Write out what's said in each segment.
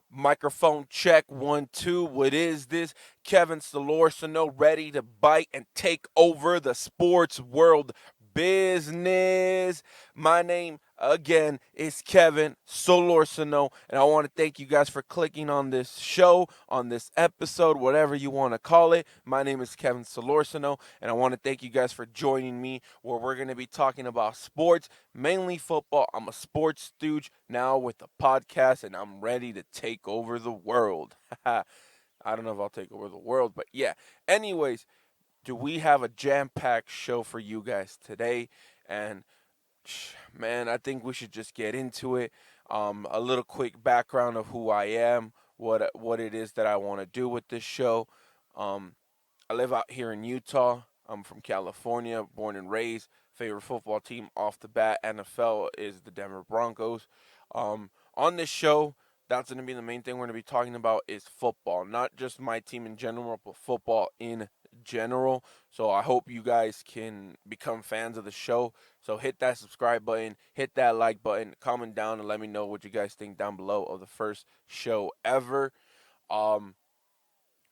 Microphone check 1 2. What is this? Kevin Solorsino ready to bite and take over the sports world business. My name again is Kevin Solorsino, and I want to thank you guys for clicking on this show, on this episode, whatever you want to call it. My name is Kevin Solorsino, and I want to thank you guys for joining me where we're going to be talking about sports, mainly football. I'm a sports stooge now with a podcast, and I'm ready to take over the world. I don't know if I'll take over the world, but yeah. Anyways, do we have a jam-packed show for you guys today? And man, I think we should just get into it. A little quick background of who I am, what it is that I want to do with this show. Um, I live out here in Utah. I'm from California, born and raised. Favorite football team off the bat, NFL, is the Denver Broncos. On this show, that's going to be the main thing we're going to be talking about is football, not just my team in general, but football in general. So I hope you guys can become fans of the show. So hit that subscribe button, hit that like button, comment down, and let me know what you guys think down below of the first show ever. Um,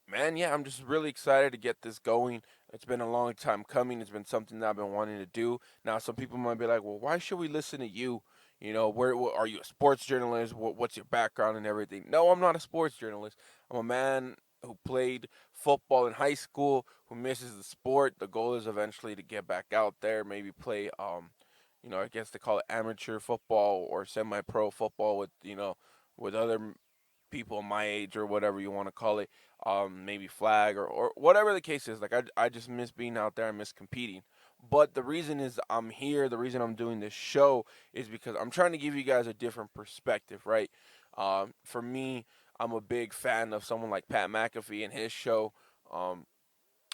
Man, yeah, I'm just really excited to get this going. It's been a long time coming. It's been something that I've been wanting to do. Now, some people might be like, "Well, why should we listen to you? You know, where are you a sports journalist? What's your background and everything?" No, I'm not a sports journalist. I'm a man who played football in high school, who misses the sport. The goal is eventually to get back out there, maybe play, I guess they call it amateur football or semi-pro football with, with other people my age or whatever you want to call it, maybe flag or whatever the case is. Like I just miss being out there. I miss competing. But the reason is I'm here. The reason I'm doing this show is because I'm trying to give you guys a different perspective, right? For me, I'm a big fan of someone like Pat McAfee and his show. Um,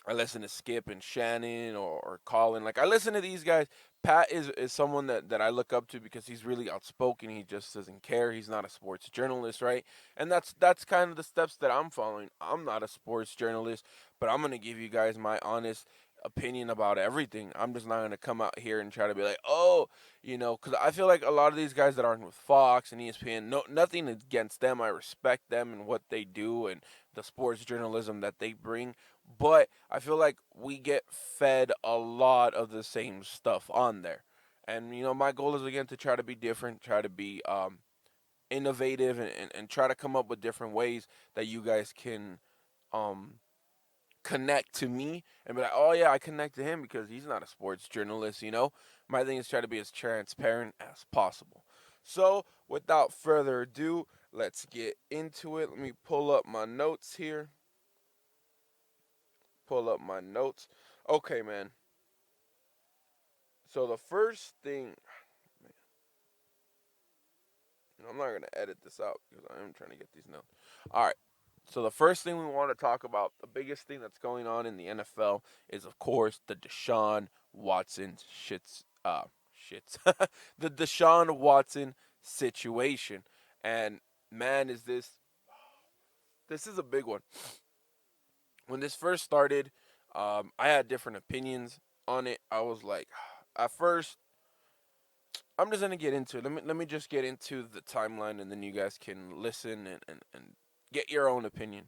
I listen to Skip and Shannon or Colin. Like I listen to these guys. Pat is someone that I look up to because he's really outspoken. He just doesn't care. He's not a sports journalist, right? And that's kind of the steps that I'm following. I'm not a sports journalist, but I'm gonna give you guys my honest opinion about everything. I'm just not gonna come out here and try to be like, oh, because I feel like a lot of these guys that aren't with Fox and ESPN, no, nothing against them. I respect them and what they do and the sports journalism that they bring, but I feel like we get fed a lot of the same stuff on there. And my goal is again to try to be different, try to be innovative, and try to come up with different ways that you guys can um, connect to me and be like, oh yeah, I connect to him because he's not a sports journalist. My thing is try to be as transparent as possible. So without further ado, let's get into it. Let me pull up my notes here. Pull up my notes. Okay, man. So the first thing, I'm not gonna edit this out because I am trying to get these notes. All right. So the first thing we want to talk about, the biggest thing that's going on in the NFL is, of course, the Deshaun Watson shits, the Deshaun Watson situation, and man, this is a big one. When this first started, I had different opinions on it. I was like, at first, I'm just gonna get into it. Let me just get into the timeline, and then you guys can listen and get your own opinion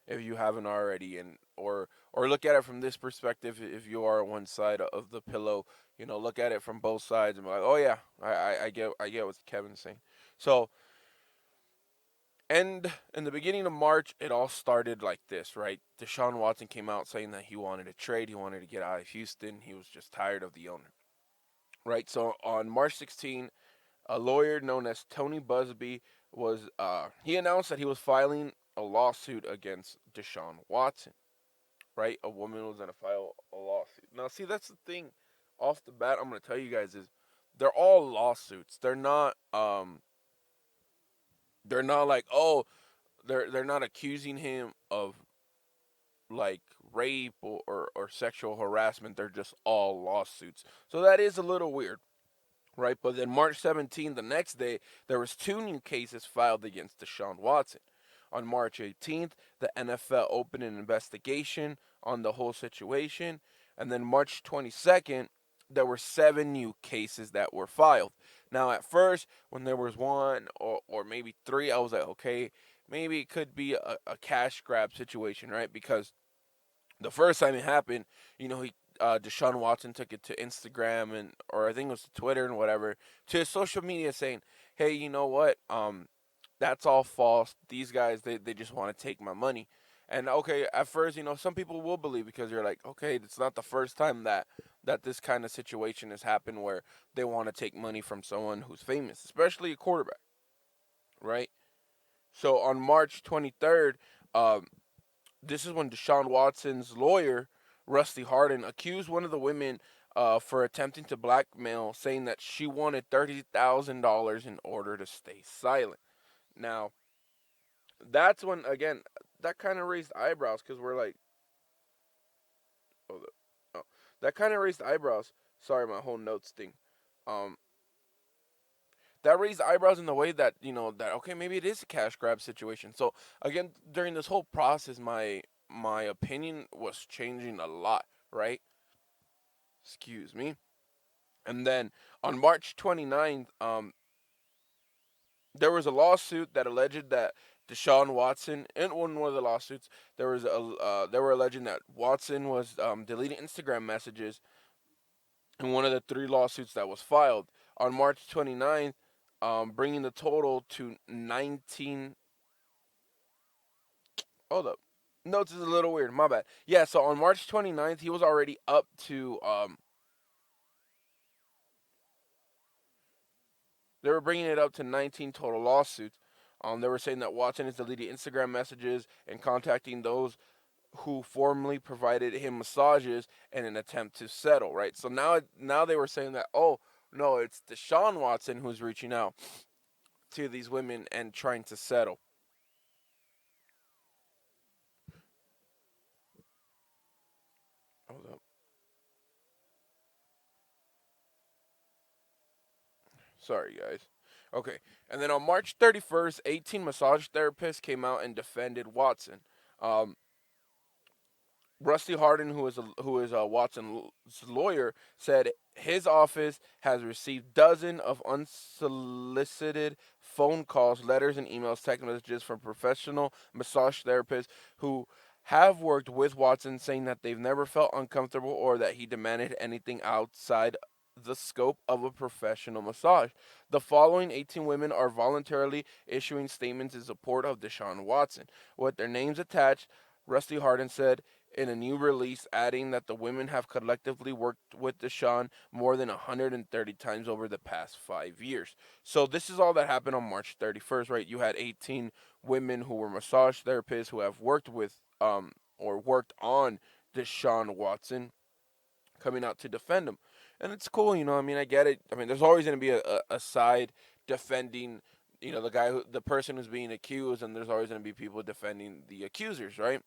if you haven't already, and or look at it from this perspective if you are on one side of the pillow. Look at it from both sides and be like, oh yeah, I get what Kevin's saying. So, and in the beginning of March, it all started like this, right? Deshaun Watson came out saying that he wanted to trade, he wanted to get out of Houston, he was just tired of the owner, right? So on March 16th, a lawyer known as Tony Busby he announced that he was filing a lawsuit against Deshaun Watson. Right, a woman was gonna file a lawsuit. Now, see, that's the thing. Off the bat, I'm gonna tell you guys is they're all lawsuits. They're not like, oh, they're not accusing him of like rape or sexual harassment. They're just all lawsuits. So that is a little weird, right? But then March 17th, the next day, there was two new cases filed against Deshaun Watson. On March 18th, the NFL opened an investigation on the whole situation, and then March 22nd, there were seven new cases that were filed. Now, at first, when there was one or maybe three, I was like, okay, maybe it could be a cash grab situation, right? Because the first time it happened, he Deshaun Watson took it to Instagram and or I think it was to Twitter and whatever, to his social media saying, "Hey, you know what? That's all false. These guys they just want to take my money." And okay, at first, some people will believe because you're like, okay, it's not the first time that this kind of situation has happened where they want to take money from someone who's famous, especially a quarterback, right? So on March 23rd, um, this is when Deshaun Watson's lawyer, Rusty Hardin, accused one of the women for attempting to blackmail, saying that she wanted $30,000 in order to stay silent. Now, that's when, again, that kind of raised eyebrows because we're like, oh, oh, that kind of raised eyebrows. Sorry, my whole notes thing. Um, that raised eyebrows in the way that that okay, maybe it is a cash grab situation. So again, during this whole process, my opinion was changing a lot, right? Excuse me. And then on March 29th, there was a lawsuit that alleged that Deshaun Watson, in one of the lawsuits, they were alleging that Watson was deleting Instagram messages in one of the three lawsuits that was filed on March 29th, bringing the total to 19. Hold up. Notes is a little weird. My bad. Yeah, so on March 29th, he was already up to they were bringing it up to 19 total lawsuits. They were saying that Watson is deleting Instagram messages and contacting those who formerly provided him massages in an attempt to settle. Right. So now they were saying that, oh no, it's Deshaun Watson who's reaching out to these women and trying to settle. Hold up. Sorry, guys. Okay. And then on March 31st, 18 massage therapists came out and defended Watson. Um, Rusty Hardin, who is Watson's lawyer, said his office has received dozens of unsolicited phone calls, letters, and emails, text messages from professional massage therapists who have worked with Watson, saying that they've never felt uncomfortable or that he demanded anything outside the scope of a professional massage. The following 18 women are voluntarily issuing statements in support of Deshaun Watson, with their names attached. Rusty Hardin said in a new release, adding that the women have collectively worked with Deshaun more than 130 times over the past 5 years. So this is all that happened on March 31st, right? You had 18 women who were massage therapists who have worked with or worked on Deshaun Watson coming out to defend him. And it's cool, I mean, I get it. I mean, there's always going to be a side defending, the person who's being accused, and there's always going to be people defending the accusers, right?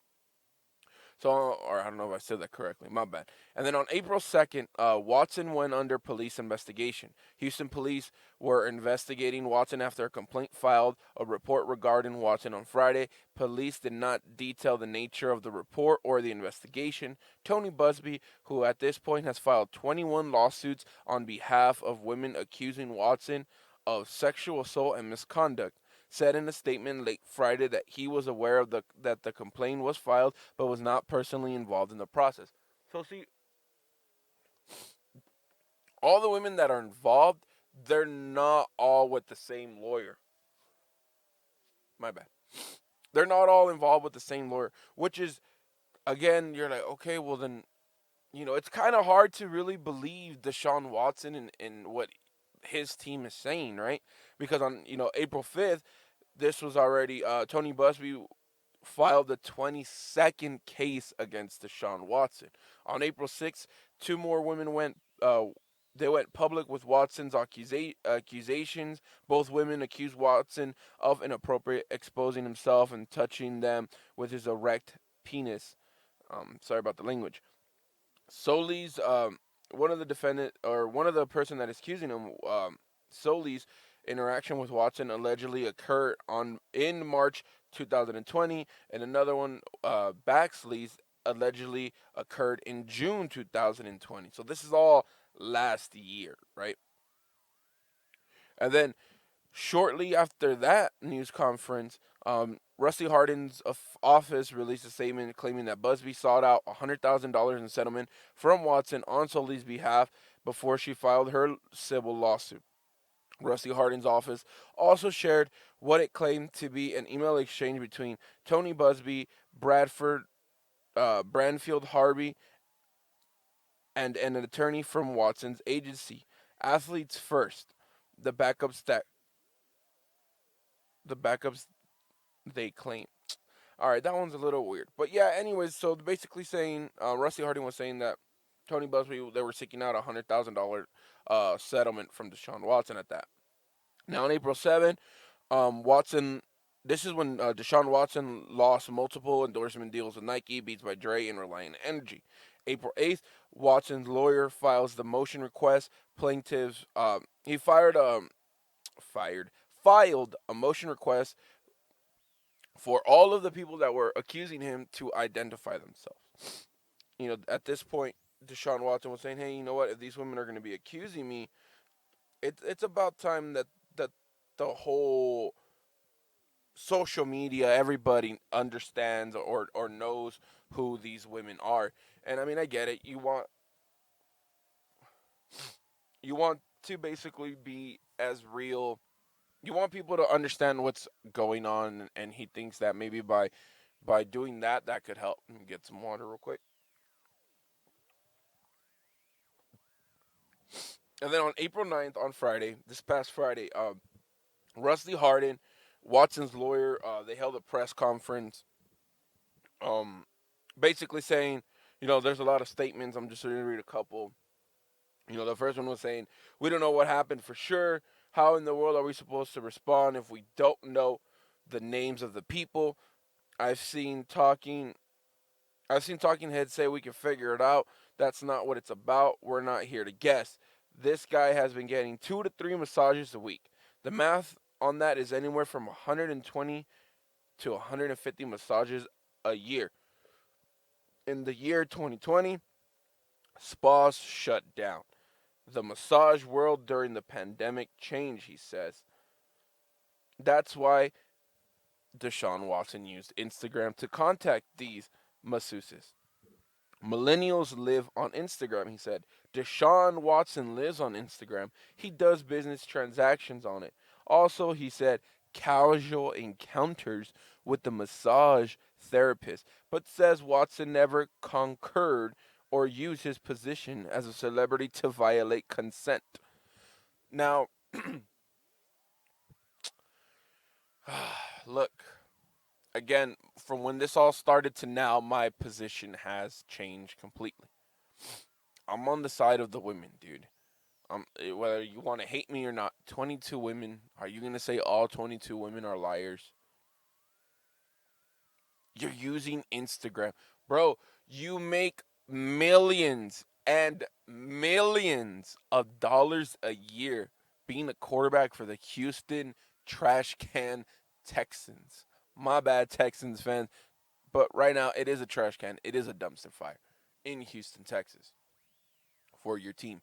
So, or I don't know if I said that correctly. My bad. And then on April 2nd, Watson went under police investigation. Houston police were investigating Watson after a complaint filed a report regarding Watson on Friday. Police did not detail the nature of the report or the investigation. Tony Busby, who at this point has filed 21 lawsuits on behalf of women accusing Watson of sexual assault and misconduct, said in a statement late Friday that he was aware of that the complaint was filed but was not personally involved in the process. So see, all the women that are involved, they're not all with the same lawyer. My bad. They're not all involved with the same lawyer, which is again, you're like, okay, well then, it's kind of hard to really believe Deshaun Watson and what his team is saying, right? Because on April 5th, this was already Tony Busby filed the 22nd case against Deshaun Watson. On April 6th, two more women went public with Watson's accusations. Both women accused Watson of inappropriate exposing himself and touching them with his erect penis. Sorry about the language. Solis, one of the defendant or one of the person that is accusing him, Solis' interaction with Watson allegedly occurred on in March 2020, and another one, Baxley's, allegedly occurred in June 2020. So this is all last year, right? And then Shortly after that news conference, Rusty Harden's office released a statement claiming that Busby sought out $100,000 in settlement from Watson on Sully's behalf before she filed her civil lawsuit. Rusty Harden's office also shared what it claimed to be an email exchange between Tony Busby, Bradford, Branfield Harvey, and an attorney from Watson's agency, Athletes First. The backups that the backups they claim. All right, that one's a little weird, but yeah. Anyways, so basically saying Rusty Harding was saying that Tony Busby they were seeking out $100,000 settlement from Deshaun Watson at that. Now on April 7th, Watson. This is when Deshaun Watson lost multiple endorsement deals with Nike, Beats by Dre, and Reliant Energy. April 8th, Watson's lawyer files the motion request. Plaintiffs, he fired filed a motion request for all of the people that were accusing him to identify themselves. At this point, Deshaun Watson was saying, "Hey, you know what? If these women are going to be accusing me, it's about time that the whole social media, everybody understands or knows who these women are." And I mean, I get it. You want to basically be as real. You want people to understand what's going on, and he thinks that maybe by doing that, that could help. Let me get some water real quick. And then on April 9th, on Friday, this past Friday, Rusty Harden, Watson's lawyer, they held a press conference, um, basically saying, there's a lot of statements. I'm just going to read a couple. The first one was saying, "We don't know what happened for sure. How in the world are we supposed to respond if we don't know the names of the people? I've seen talking I've seen talking heads say we can figure it out. That's not what it's about. We're not here to guess. This guy has been getting 2 to 3 massages a week. The math on that is anywhere from 120 to 150 massages a year. In the year 2020, spas shut down. The massage world during the pandemic changed," he says. That's why Deshaun Watson used Instagram to contact these masseuses. Millennials live on Instagram, he said. Deshaun Watson lives on Instagram. He does business transactions on it. Also, he said, casual encounters with the massage therapist, but says Watson never concurred or used his position as a celebrity to violate consent. Now, look, again, from when this all started to now, my position has changed completely. I'm on the side of the women, dude. Whether you want to hate me or not, 22 women. Are you gonna say all 22 women are liars? You're using Instagram, bro. You make millions and millions of dollars a year being a quarterback for the Houston Trash Can Texans. My bad, Texans fans, but right now it is a trash can. It is a dumpster fire in Houston, Texas, for your team.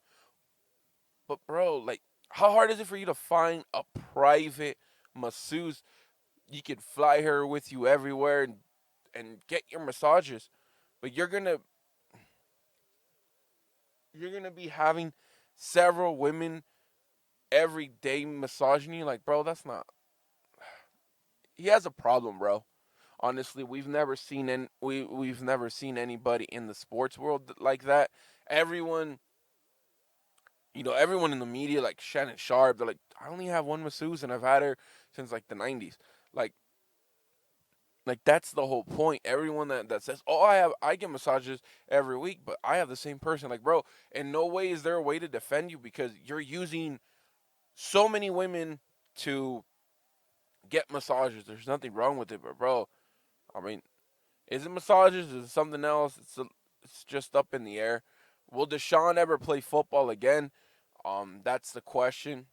But bro, like, how hard is it for you to find a private masseuse? You can fly her with you everywhere and get your massages, but you're gonna be having several women every day massaging you. Like, bro, that's not. He has a problem, bro. Honestly, we've never seen anybody in the sports world like that. Everyone everyone in the media, like Shannon Sharp, they're like, I only have one masseuse and I've had her since like the 90s. Like, that's the whole point. Everyone that says, "Oh, I get massages every week, but I have the same person." Like, bro, in no way is there a way to defend you because you're using so many women to get massages. There's nothing wrong with it, but bro, I mean, is it massages? Is it something else? It's just up in the air. Will Deshaun ever play football again? That's the question.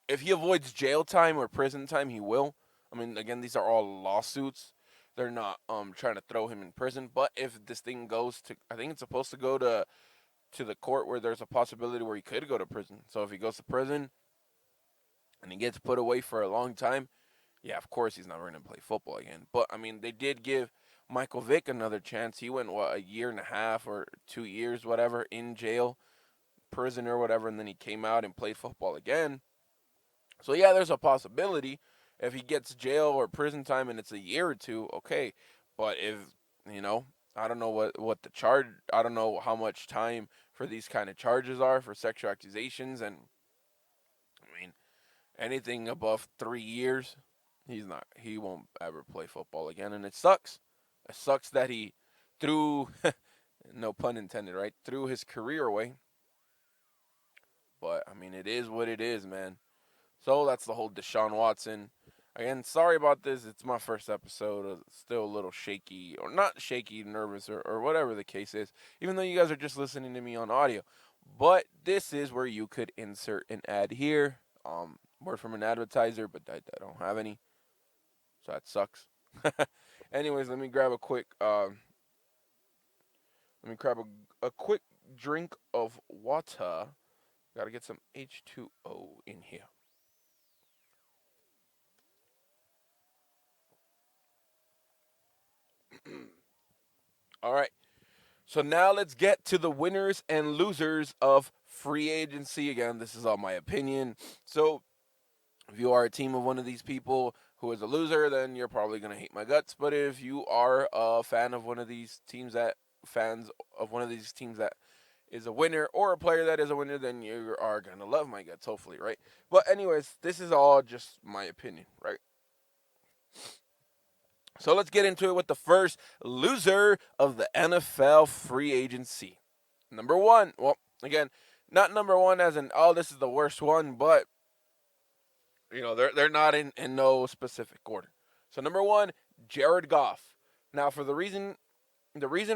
If he avoids jail time or prison time, he will. I mean, again, these are all lawsuits. They're not trying to throw him in prison. But if this thing goes to, I think it's supposed to go to the court where there's a possibility where he could go to prison. So if he goes to prison, and he gets put away for a long time, yeah, of course he's never going to play football again. But I mean, they did give Michael Vick another chance. He went a year and a half or 2 years, whatever, in jail, prison or whatever, and then he came out and played football again. So yeah, there's a possibility if he gets jail or prison time and it's a year or two, okay. But if you know, I don't know what the charge. I don't know how much time for these kind of charges are for sexual accusations, and I mean anything above 3 years, he's not. He won't ever play football again, and it sucks. It sucks that he threw, no pun intended, right? Threw his career away. But I mean, it is what it is, man. So that's the whole Deshaun Watson. Again, sorry about this. It's my first episode. Still a little shaky, or not shaky, nervous, or whatever the case is, even though you guys are just listening to me on audio. But this is where you could insert an ad here. Word from an advertiser, but I don't have any. So that sucks. Anyways, let me grab a quick a quick drink of water. Gotta get some H2O in here. All right. So now let's get to the winners and losers of free agency. Again, this is all my opinion. So if you are a team of one of these people who is a loser, then you're probably going to hate my guts. But if you are a fan of one of these teams that is a winner, or a player that is a winner, then you are going to love my guts, hopefully, right? But anyways, this is all just my opinion, right? So let's get into it with the first loser of the NFL free agency. Number one, well, again, not number one as in, oh, this is the worst one, but they're not in no specific order. So number one, Jared Goff. Now, for the reason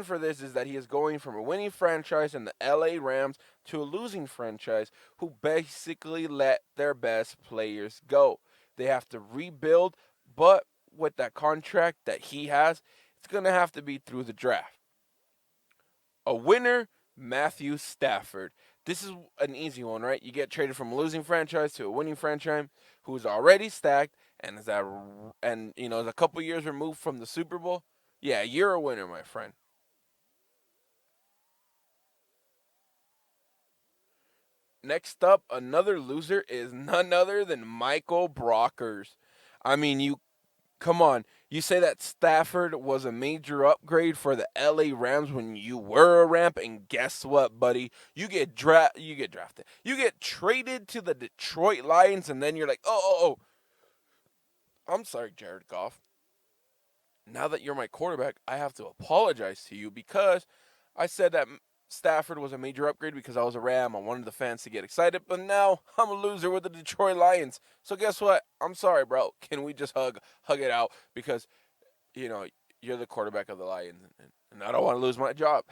for this is that he is going from a winning franchise in the LA Rams to a losing franchise who basically let their best players go. They have to rebuild, but with that contract that he has, it's going to have to be through the draft. A winner, Matthew Stafford. This is an easy one, right? You get traded from a losing franchise to a winning franchise who's already stacked and is a couple years removed from the Super Bowl. Yeah, you're a winner, my friend. Next up, another loser is none other than Michael Brockers. I mean, you come on. You say that Stafford was a major upgrade for the LA Rams when you were a ramp, and guess what, buddy? You get drafted. You get traded to the Detroit Lions, and then you're like, I'm sorry, Jared Goff. Now that you're my quarterback, I have to apologize to you because I said that Stafford was a major upgrade because I was a Ram. I wanted the fans to get excited, but now I'm a loser with the Detroit Lions. So guess what? I'm sorry, bro. Can we just hug it out because you know you're the quarterback of the Lions, and I don't want to lose my job.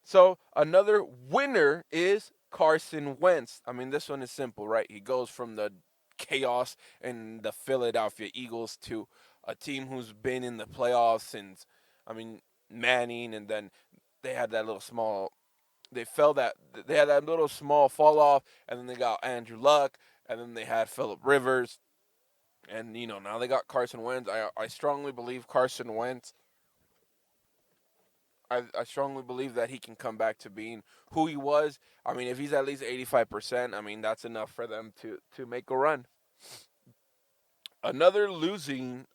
So another winner is Carson Wentz. I mean, this one is simple, right? He goes from the chaos in the Philadelphia Eagles to a team who's been in the playoffs since, I mean, Manning, and then they had that little small, they had that little small fall off, and then they got Andrew Luck, and then they had Philip Rivers, and now they got Carson Wentz. I strongly believe Carson Wentz I strongly believe that he can come back to being who he was. I mean, if he's at least 85%, I mean, that's enough for them to make a run. Losing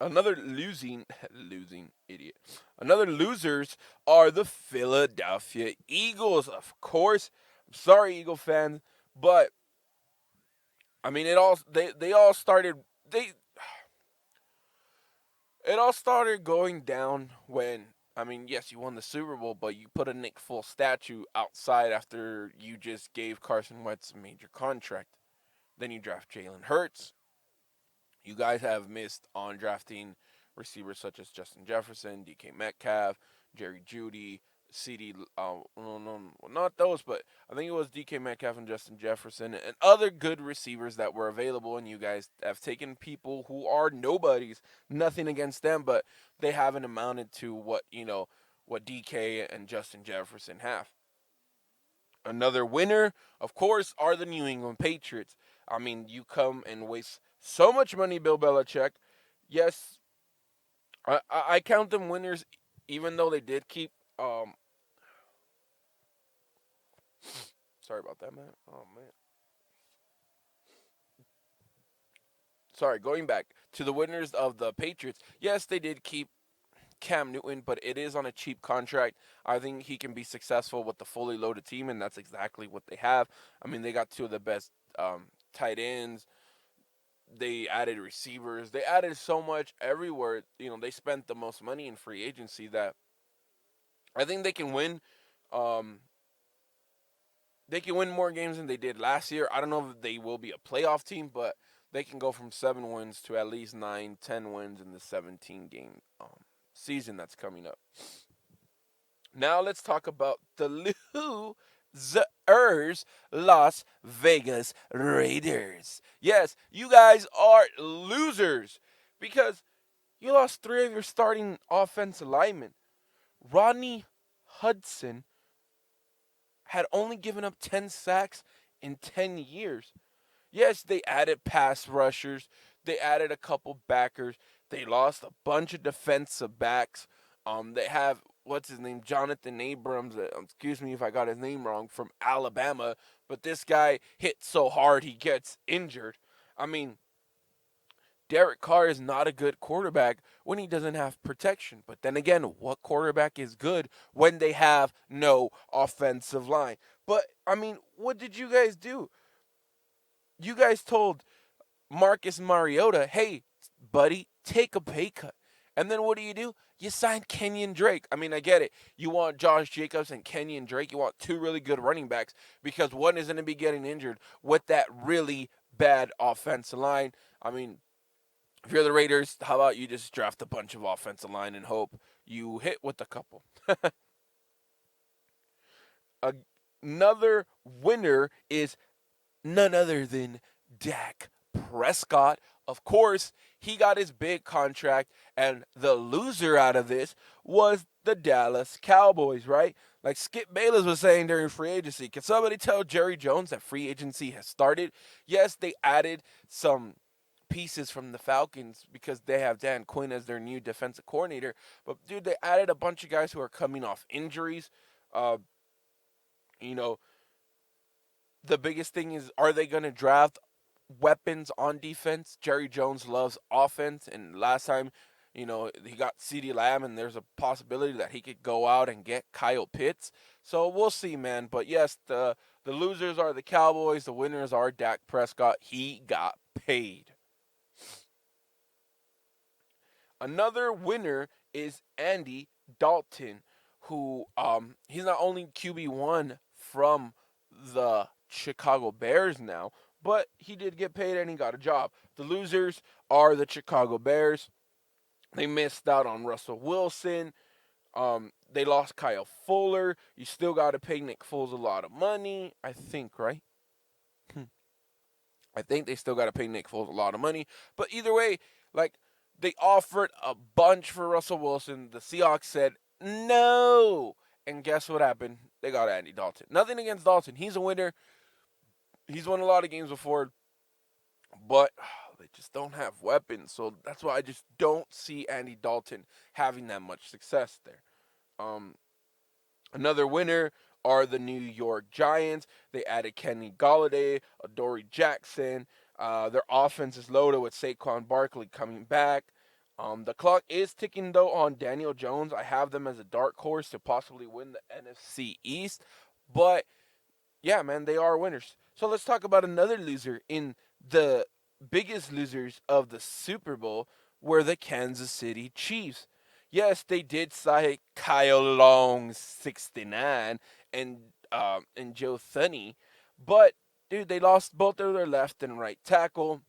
idiot. Another losers are the Philadelphia Eagles, of course. I'm sorry, Eagle fans, but I mean, they all started they it all started going down when, I mean, yes, you won the Super Bowl, but you put a Nick Foles statue outside after you just gave Carson Wentz a major contract. Then you draft Jalen Hurts. You guys have missed on drafting receivers such as Justin Jefferson, DK Metcalf, Jerry Jeudy, CD. No, not those, but I think it was DK Metcalf and Justin Jefferson and other good receivers that were available. And you guys have taken people who are nobodies. Nothing against them, but they haven't amounted to what DK and Justin Jefferson have. Another winner, of course, are the New England Patriots. I mean, you come and waste so much money, Bill Belichick. Yes, I count them winners, even though they did keep. Sorry about that, man. Oh man. Sorry, going back to the winners of the Patriots. Yes, they did keep Cam Newton, but it is on a cheap contract. I think he can be successful with the fully loaded team, and that's exactly what they have. I mean, they got two of the best tight ends. They added receivers. They added so much everywhere. They spent the most money in free agency that I think they can win. Um, they can win more games than they did last year. I don't know if they will be a playoff team, but they can go from 7 wins to at least 9, 10 wins in the 17-game season that's coming up. Now let's talk about the losers, Las Vegas Raiders. Yes, you guys are losers because you lost three of your starting offensive linemen. Rodney Hudson had only given up 10 sacks in 10 years. Yes, they added pass rushers. They added a couple backers. They lost a bunch of defensive backs. They have what's his name, Jonathan Abrams. Excuse me if I got his name wrong, from Alabama. But this guy hits so hard he gets injured. I mean, Derek Carr is not a good quarterback when he doesn't have protection. But then again, what quarterback is good when they have no offensive line? But I mean, what did you guys do? You guys told Marcus Mariota, hey, buddy, take a pay cut. And then what do? You sign Kenyon Drake. I mean, I get it. You want Josh Jacobs and Kenyon Drake. You want two really good running backs because one is going to be getting injured with that really bad offensive line. I mean, if you're the Raiders, how about you just draft a bunch of offensive line and hope you hit with a couple? Another winner is none other than Dak Prescott. Of course, he got his big contract, and the loser out of this was the Dallas Cowboys, right? Like Skip Bayless was saying during free agency, can somebody tell Jerry Jones that free agency has started? Yes, they added some pieces from the Falcons because they have Dan Quinn as their new defensive coordinator. But, dude, they added a bunch of guys who are coming off injuries. You know, the biggest thing is, are they going to draft weapons on defense? Jerry Jones loves offense, and last time, he got CeeDee Lamb, and there's a possibility that he could go out and get Kyle Pitts. So we'll see, man. But yes, the losers are the Cowboys. The winners are Dak Prescott. He got paid. Another winner is Andy Dalton, who he's not only QB1 from the Chicago Bears now, but he did get paid and he got a job. The losers are the Chicago Bears. They missed out on Russell Wilson. They lost Kyle Fuller. You still got to pay Nick Foles a lot of money, I think, right? I think they still got to pay Nick Foles a lot of money. But either way, like, they offered a bunch for Russell Wilson. The Seahawks said no. And guess what happened? They got Andy Dalton. Nothing against Dalton. He's a winner. He's won a lot of games before. But they just don't have weapons. So that's why I just don't see Andy Dalton having that much success there. Another winner are the New York Giants. They added Kenny Golladay, Adoree Jackson. Their offense is loaded with Saquon Barkley coming back. The clock is ticking, though, on Daniel Jones. I have them as a dark horse to possibly win the NFC East. But, yeah, man, they are winners. So let's talk about another loser in the biggest losers of the Super Bowl were the Kansas City Chiefs. Yes, they did sign Kyle Long, 69, and Joe Thuney, but dude, they lost both of their left and right tackle.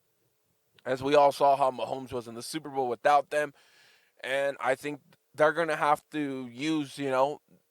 As we all saw how Mahomes was in the Super Bowl without them, and I think they're gonna have to use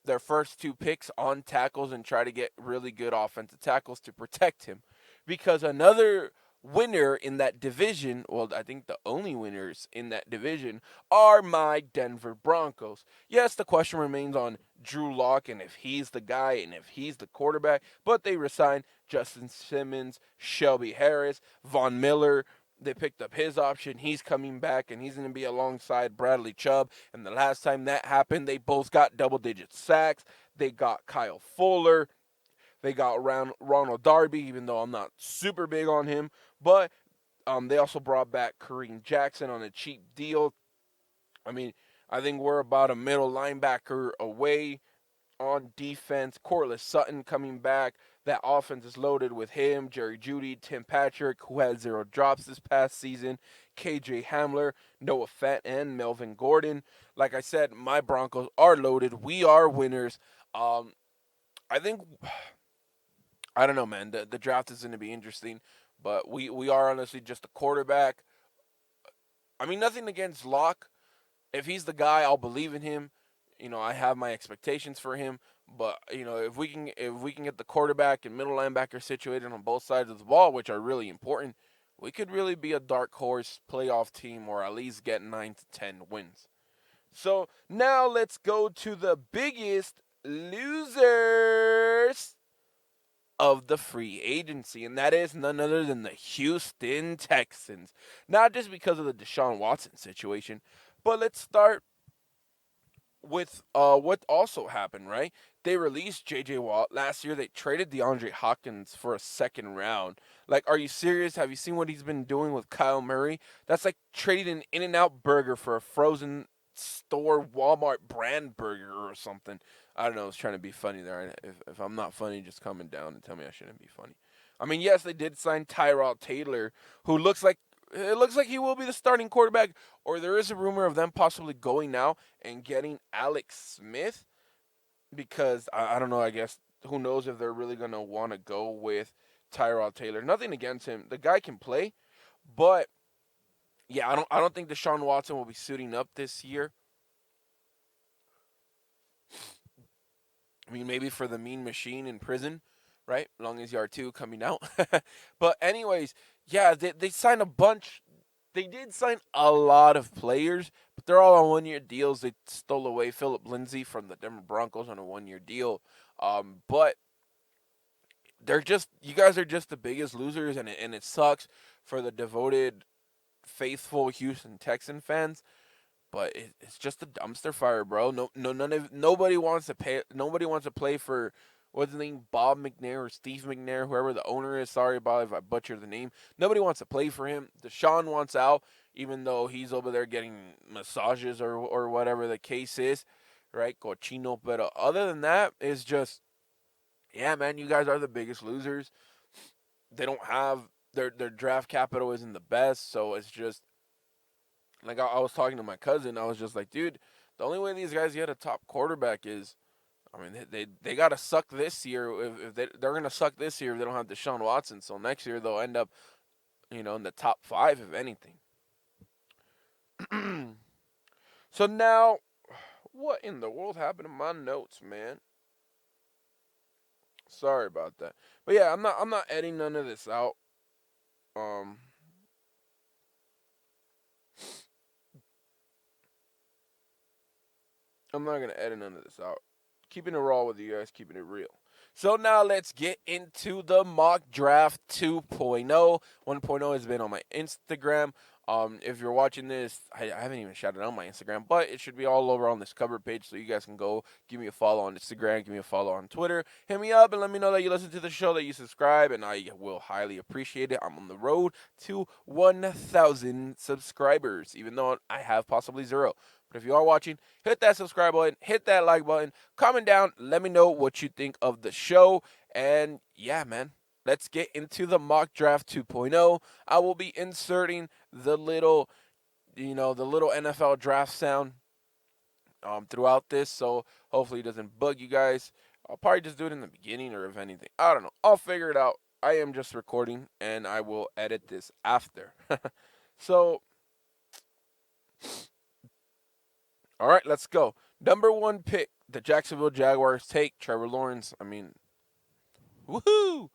their first two picks on tackles and try to get really good offensive tackles to protect him, because another winner in that division, well, I think the only winners in that division, are my Denver Broncos. Yes, the question remains on Drew Lock and if he's the guy and if he's the quarterback, but they resigned Justin Simmons, Shelby Harris, Von Miller. They picked up his option. He's coming back, and he's going to be alongside Bradley Chubb. And the last time that happened, they both got double-digit sacks. They got Kyle Fuller. They got Ronald Darby, even though I'm not super big on him. But they also brought back Kareem Jackson on a cheap deal. I mean, I think we're about a middle linebacker away on defense. Corliss Sutton coming back. That offense is loaded with him, Jerry Jeudy, Tim Patrick, who had 0 drops this past season, KJ Hamler, Noah Fant, and Melvin Gordon. Like I said, my Broncos are loaded. We are winners. I think, I don't know, man. The draft is going to be interesting, but we are honestly just a quarterback. I mean, nothing against Locke. If he's the guy, I'll believe in him. I have my expectations for him. But if we can get the quarterback and middle linebacker situated on both sides of the ball, which are really important, we could really be a dark horse playoff team or at least get 9 to 10 wins. So now let's go to the biggest losers of the free agency, and that is none other than the Houston Texans. Not just because of the Deshaun Watson situation, but let's start with what also happened, right? They released J.J. Watt last year. They traded DeAndre Hopkins for a second round. Like, are you serious? Have you seen what he's been doing with Kyle Murray? That's like trading an In-N-Out burger for a frozen store Walmart brand burger or something. I don't know. I was trying to be funny there. If I'm not funny, just comment down and tell me I shouldn't be funny. I mean, yes, they did sign Tyrod Taylor, who looks like he will be the starting quarterback, or there is a rumor of them possibly going now and getting Alex Smith because I don't know. I guess who knows if they're really gonna want to go with Tyrod Taylor. Nothing against him, the guy can play, but yeah, I don't think Deshaun Watson will be suiting up this year. I mean, maybe for the Mean Machine in prison, right? Long as you are too coming out. But anyways, yeah, they signed a bunch. They did sign a lot of players, but they're all on 1 year deals. They stole away Philip Lindsay from the Denver Broncos on a 1 year deal. But they're just you guys are just the biggest losers, and it sucks for the devoted, faithful Houston Texan fans. But it's just a dumpster fire, bro. Nobody wants to pay. Nobody wants to play for what's his name, Bob McNair or Steve McNair, whoever the owner is. Sorry about if I butchered the name. Nobody wants to play for him. Deshaun wants out, even though he's over there getting massages or whatever the case is, right? Cochino. But other than that, it's just, yeah, man. You guys are the biggest losers. They don't have their draft capital isn't the best, so it's just like I was talking to my cousin. I was just like, dude, the only way these guys get a top quarterback is, I mean, they got to suck this year. If they're going to suck this year if they don't have Deshaun Watson. So next year they'll end up, in the top 5, if anything. So now, what in the world happened to my notes, man? Sorry about that. But yeah, I'm not editing none of this out. Um, I'm not gonna edit none of this out. Keeping it raw with you guys, keeping it real. So now let's get into the mock draft 2.0. 1.0 has been on my Instagram. If you're watching this, I haven't even shouted out my Instagram, but it should be all over on this cover page, so you guys can go give me a follow on Instagram, give me a follow on Twitter, hit me up and let me know that you listen to the show, that you subscribe, and I will highly appreciate it. I'm on the road to 1,000 subscribers, even though I have possibly 0. But if you are watching, hit that subscribe button, hit that like button, comment down, let me know what you think of the show, and yeah, man. Let's get into the mock draft 2.0. I will be inserting the little, the little NFL draft sound throughout this, so hopefully it doesn't bug you guys. I'll probably just do it in the beginning or if anything. I don't know. I'll figure it out. I am just recording, and I will edit this after. So, all right, let's go. Number 1 pick, the Jacksonville Jaguars take Trevor Lawrence. I mean, woohoo!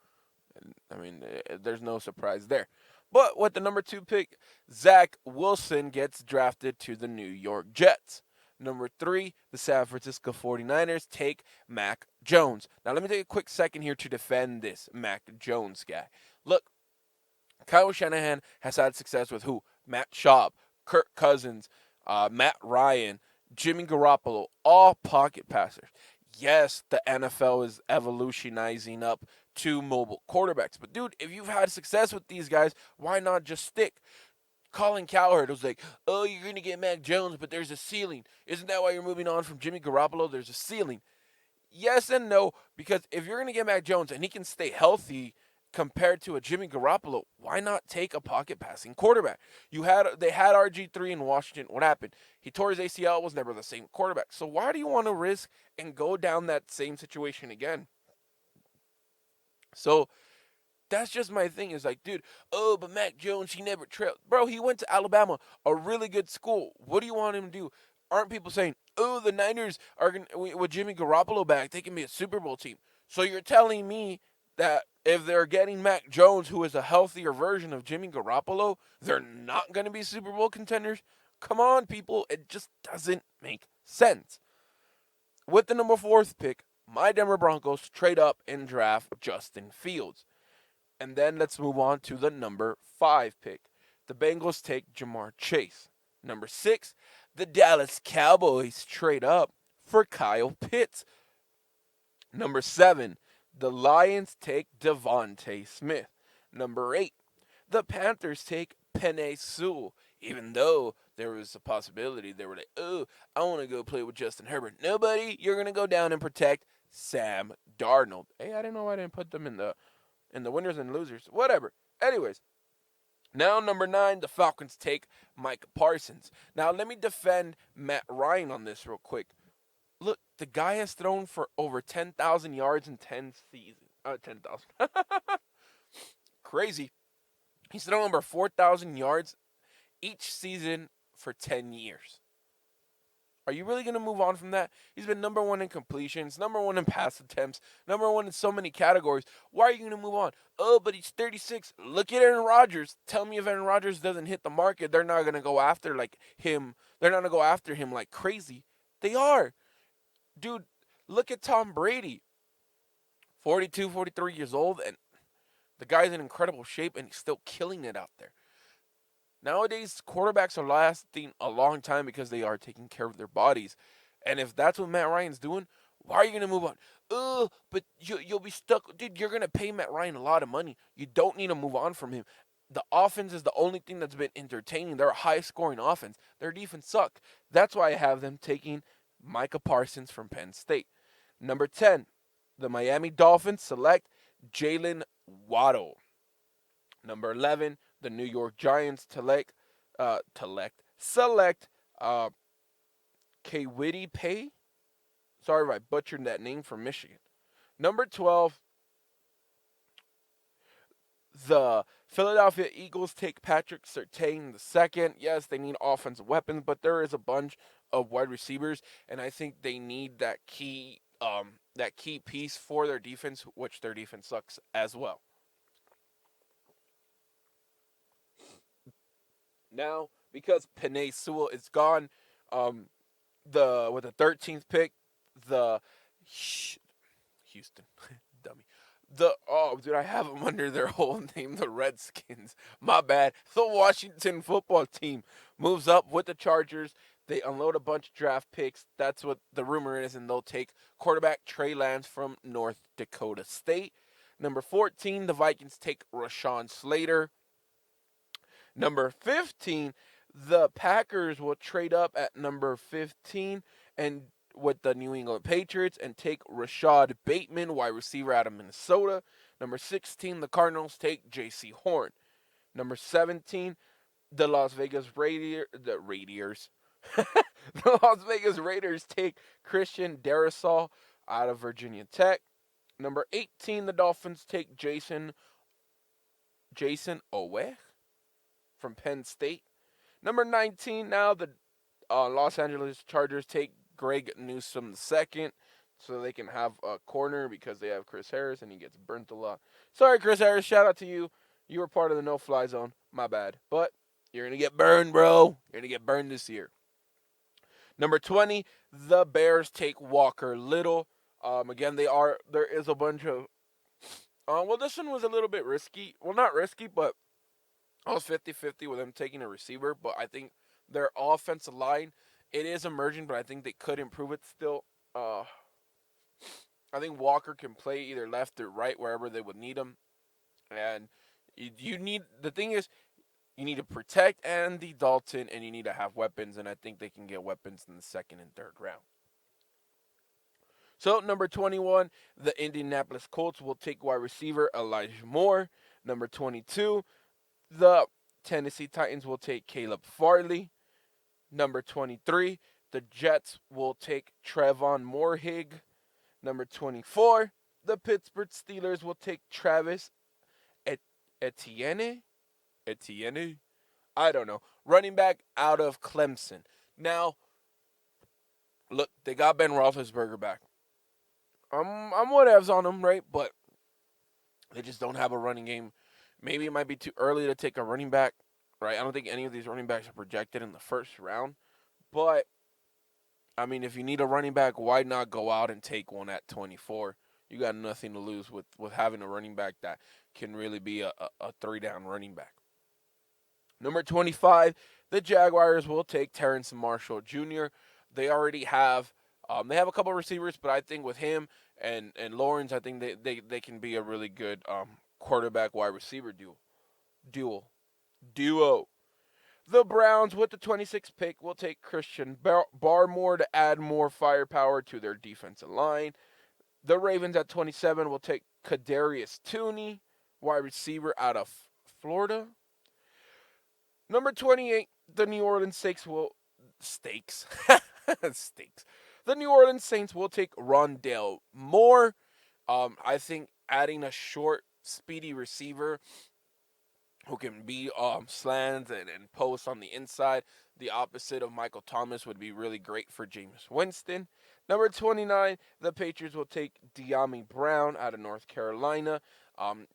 I mean, there's no surprise there. But with the number 2 pick, Zach Wilson gets drafted to the New York Jets. Number 3, the San Francisco 49ers take Mac Jones. Now, let me take a quick second here to defend this Mac Jones guy. Look, Kyle Shanahan has had success with who? Matt Schaub, Kirk Cousins, Matt Ryan, Jimmy Garoppolo, all pocket passers. Yes, the NFL is evolutionizing up to mobile quarterbacks. But, dude, if you've had success with these guys, why not just stick? Colin Cowherd was like, oh, you're going to get Mac Jones, but there's a ceiling. Isn't that why you're moving on from Jimmy Garoppolo? There's a ceiling. Yes and no, because if you're going to get Mac Jones and he can stay healthy compared to a Jimmy Garoppolo, why not take a pocket passing quarterback? They had RG3 in Washington. What happened? He tore his ACL, was never the same quarterback. So why do you want to risk and go down that same situation again? So that's just my thing. Is like, dude, oh, but Mac Jones, he never trailed. Bro, he went to Alabama, a really good school. What do you want him to do? Aren't people saying, oh, the Niners are going to, with Jimmy Garoppolo back, they can be a Super Bowl team? So you're telling me that if they're getting Mac Jones, who is a healthier version of Jimmy Garoppolo, they're not going to be Super Bowl contenders? Come on, people. It just doesn't make sense. With the number 4th pick, my Denver Broncos trade up and draft Justin Fields. And then let's move on to the number 5 pick. The Bengals take Jamar Chase. Number 6, the Dallas Cowboys trade up for Kyle Pitts. Number 7, the Lions take Devontae Smith. Number 8, the Panthers take Penei Sewell. Even though there was a possibility, they were like, oh, I want to go play with Justin Herbert. Nobody, you're going to go down and protect Sam Darnold. Hey, I didn't know I didn't put them in the winners and losers. Whatever. Anyways, now number 9, the Falcons take Mike Parsons. Now let me defend Matt Ryan on this real quick. Look, the guy has thrown for over 10,000 yards in 10 seasons. 10,000. Crazy. He's thrown over 4,000 yards each season for 10 years. Are you really going to move on from that? He's been number 1 in completions, number 1 in pass attempts, number 1 in so many categories. Why are you going to move on? Oh, but he's 36. Look at Aaron Rodgers. Tell me if Aaron Rodgers doesn't hit the market, they're not going to go after like him. They're not going to go after him like crazy. They are. Dude, look at Tom Brady. 42, 43 years old, and the guy's in incredible shape, and he's still killing it out there. Nowadays, quarterbacks are lasting a long time because they are taking care of their bodies. And if that's what Matt Ryan's doing, why are you going to move on? Oh, but you'll be stuck. Dude, you're going to pay Matt Ryan a lot of money. You don't need to move on from him. The offense is the only thing that's been entertaining. They're a high-scoring offense. Their defense sucked. That's why I have them taking Micah Parsons from Penn State. Number 10, the Miami Dolphins select Jalen Waddle. Number 11, the New York Giants select Kwity Paye. Sorry if I butchered that name, from Michigan. Number 12, the Philadelphia Eagles take Patrick Surtain II. Yes, they need offensive weapons, but there is a bunch of wide receivers, and I think they need that key piece for their defense, which their defense sucks as well. Now, because Penei Sewell is gone, with the 13th pick, the Houston dummy. Dude, I have them under their whole name, the Redskins. My bad. The Washington football team moves up with the Chargers. They unload a bunch of draft picks. That's what the rumor is, and they'll take quarterback Trey Lance from North Dakota State. Number 14, the Vikings take Rashawn Slater. Number 15, the Packers will trade up at number 15 and with the New England Patriots and take Rashad Bateman, wide receiver out of Minnesota. Number 16, the Cardinals take J.C. Horn. Number 17, the Las Vegas Raiders. The Las Vegas Raiders take Christian Darrisaw out of Virginia Tech. Number 18, the Dolphins take Jason Owe from Penn State. Number 19, now the Los Angeles Chargers take Greg Newsome II, so they can have a corner because they have Chris Harris and he gets burnt a lot. Sorry, Chris Harris. Shout out to you. You were part of the no-fly zone. My bad. But you're going to get burned, bro. You're going to get burned this year. Number 20, the Bears take Walker Little. Again, there is a bunch of, well, this one was a little bit risky. Well, not risky, but I was 50-50 with them taking a receiver, but I think their offensive line, it is emerging, but I think they could improve it still. I think Walker can play either left or right, wherever they would need him. And you need, the thing is, you need to protect Andy Dalton, and you need to have weapons, and I think they can get weapons in the second and third round. So, number 21, the Indianapolis Colts will take wide receiver Elijah Moore. Number 22, the Tennessee Titans will take Caleb Farley. Number 23, the Jets will take Trevon Moehrig. Number 24, the Pittsburgh Steelers will take Travis Etienne. I don't know. Running back out of Clemson. Now, look, they got Ben Roethlisberger back. I'm whatevs on them, right? But they just don't have a running game. Maybe it might be too early to take a running back, right? I don't think any of these running backs are projected in the first round. But, I mean, if you need a running back, why not go out and take one at 24? You got nothing to lose with having a running back that can really be a three-down running back. Number 25, the Jaguars will take Terrence Marshall Jr. They already have they have a couple of receivers, but I think with him and Lawrence, I think they can be a really good quarterback wide receiver duo. The Browns with the 26th pick will take Christian Barmore to add more firepower to their defensive line. The Ravens at 27 will take Kadarius Toney, wide receiver out of Florida. Number 28, the New Orleans Saints will The New Orleans Saints will take Rondale Moore. I think adding a short, speedy receiver who can be slants and post on the inside, the opposite of Michael Thomas, would be really great for Jameis Winston. Number 29, the Patriots will take De'Ami Brown out of North Carolina.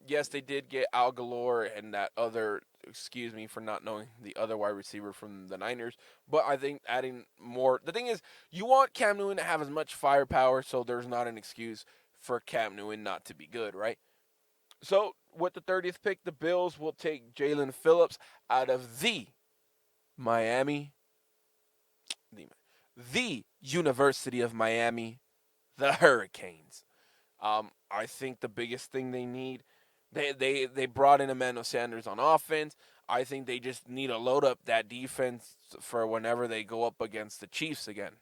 Yes, they did get Al Galore and that other, excuse me for not knowing the other wide receiver from the Niners, but I think adding more, the thing is, you want Cam Newton to have as much firepower, so there's not an excuse for Cam Newton not to be good, right? So, with the 30th pick, the Bills will take Jalen Phillips out of the University of Miami, the Hurricanes. I think the biggest thing they need, they brought in Emmanuel Sanders on offense. I think they just need to load up that defense for whenever they go up against the Chiefs again.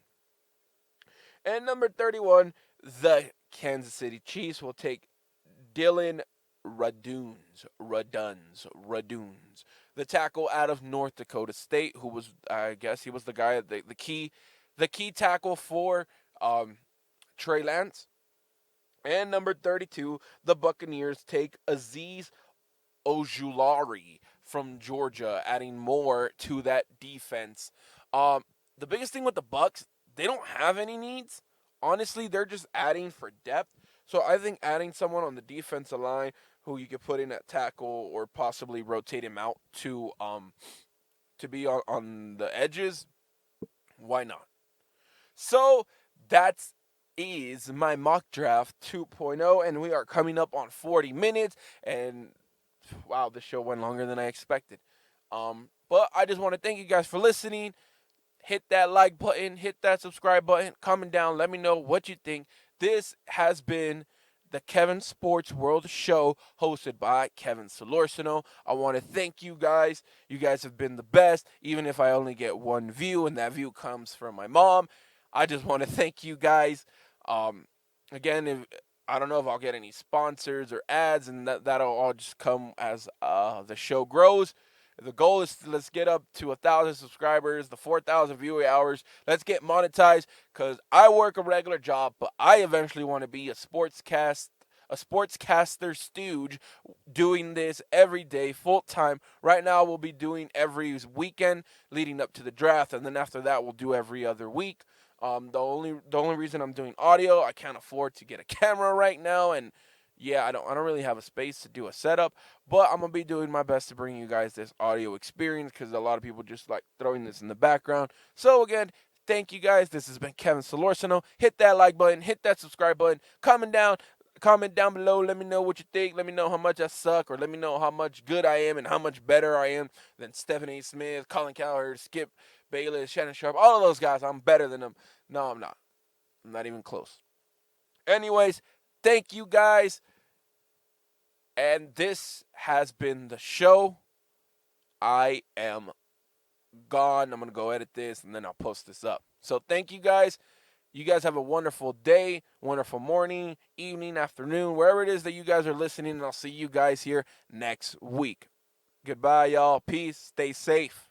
And number 31, the Kansas City Chiefs will take Dylan Raduns, the tackle out of North Dakota State, who was, I guess, he was the guy, the key tackle for Trey Lance. And number 32, the Buccaneers take Azeez Ojulari from Georgia, adding more to that defense. The biggest thing with the Bucs, they don't have any needs. Honestly, they're just adding for depth. So I think adding someone on the defensive line who you could put in at tackle or possibly rotate him out to be on the edges, why not? So that is my mock draft 2.0, and we are coming up on 40 minutes, and wow, this show went longer than I expected. But I just want to thank you guys for listening. Hit that like button, hit that subscribe button, comment down, let me know what you think. This has been the Kevin Sports World Show, hosted by Kevin Solorsino. I want to thank you guys. You guys have been the best, even if I only get one view, and that view comes from my mom. I just want to thank you guys. Again, I don't know if I'll get any sponsors or ads, and that'll all just come as the show grows. The goal is let's get up to 1,000 subscribers, the 4,000 viewing hours. Let's get monetized, because I work a regular job, but I eventually want to be a sportscaster stooge, doing this every day, full time. Right now, we'll be doing every weekend leading up to the draft, and then after that, we'll do every other week. The only reason I'm doing audio, I can't afford to get a camera right now, and yeah, I don't really have a space to do a setup, but I'm gonna be doing my best to bring you guys this audio experience because a lot of people just like throwing this in the background. So again, thank you guys. This has been Kevin Solorsino. Hit that like button, hit that subscribe button, comment down below. Let me know what you think. Let me know how much I suck, or let me know how much good I am and how much better I am than Stephanie Smith, Colin Cowherd, Skip Bayless, Shannon Sharp, all of those guys. I'm better than them. No, I'm not. I'm not even close. Anyways, thank you guys. And this has been the show. I am gone. I'm going to go edit this and then I'll post this up. So thank you guys. You guys have a wonderful day, wonderful morning, evening, afternoon, wherever it is that you guys are listening. And I'll see you guys here next week. Goodbye, y'all. Peace. Stay safe.